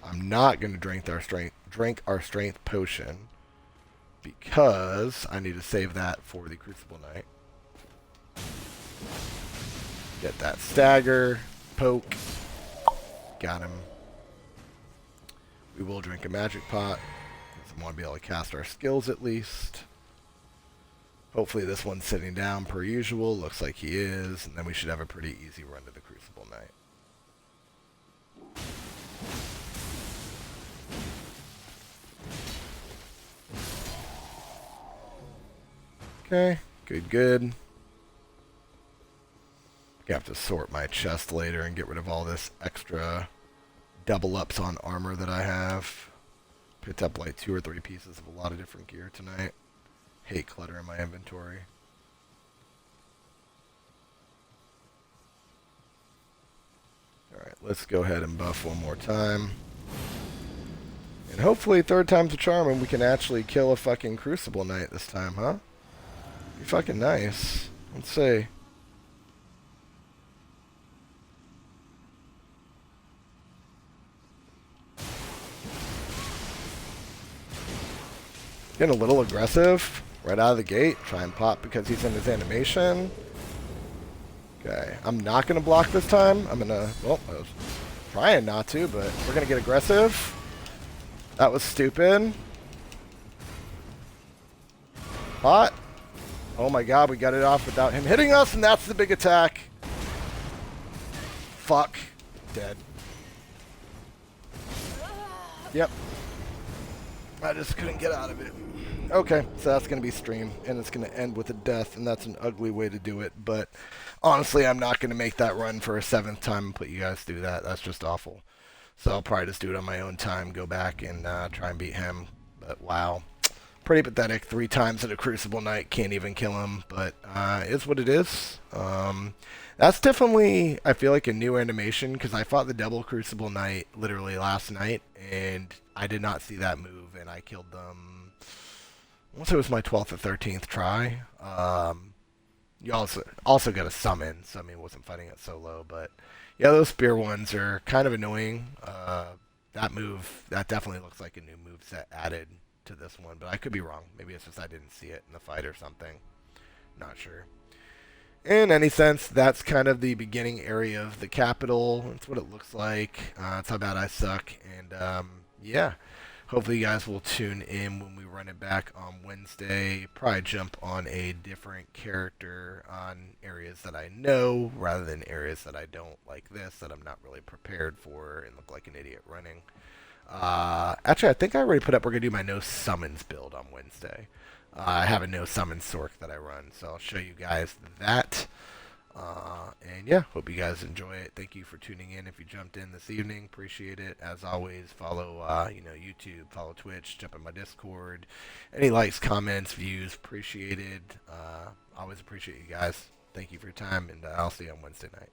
I'm not going to drink our strength potion because I need to save that for the Crucible Knight. Get that stagger, poke, got him. We will drink a magic pot because I want to be able to cast our skills at least. Hopefully this one's sitting down per usual. Looks like he is, and then we should have a pretty easy run to the Crucible Knight. Okay, good. I have to sort my chest later and get rid of all this extra double ups on armor that I have. Picked up like 2 or 3 pieces of a lot of different gear tonight. Hate clutter in my inventory. Alright, let's go ahead and buff one more time. And hopefully 3rd time's a charm and we can actually kill a fucking Crucible Knight this time, huh? Be fucking nice. Let's see. Getting a little aggressive right out of the gate. Try and pop because he's in his animation. Okay, I'm not going to block this time. I'm going to, well, I was trying not to, but we're going to get aggressive. That was stupid. Pot. Oh my god, we got it off without him hitting us, and that's the big attack. Fuck. Dead. Yep. I just couldn't get out of it. Okay, so that's going to be stream, and it's going to end with a death, and that's an ugly way to do it. But honestly, I'm not going to make that run for a seventh time and put you guys through that. That's just awful. So I'll probably just do it on my own time, go back and try and beat him. But wow, pretty pathetic. 3 times in a Crucible night, can't even kill him. But it's what it is. That's definitely, I feel like, a new animation because I fought the double Crucible Knight literally last night, and I did not see that move, and I killed them. Once it was my 12th or 13th try. You also got a summon, so I mean, wasn't fighting it solo, but yeah, those spear ones are kind of annoying. That move, that definitely looks like a new move set added to this one, but I could be wrong. Maybe it's just I didn't see it in the fight or something. Not sure. In any sense, that's kind of the beginning area of the capital. That's what it looks like. That's how bad I suck. And yeah, hopefully you guys will tune in when we run it back on Wednesday. Probably jump on a different character on areas that I know rather than areas that I don't, like this, that I'm not really prepared for and look like an idiot running. Actually, I think I already put up we're going to do my no summons build on Wednesday. I have a no summon Sork that I run, so I'll show you guys that. And yeah, hope you guys enjoy it. Thank you for tuning in. If you jumped in this evening, appreciate it. As always, follow YouTube, follow Twitch, jump in my Discord. Any likes, comments, views, appreciated. Always appreciate you guys. Thank you for your time, and I'll see you on Wednesday night.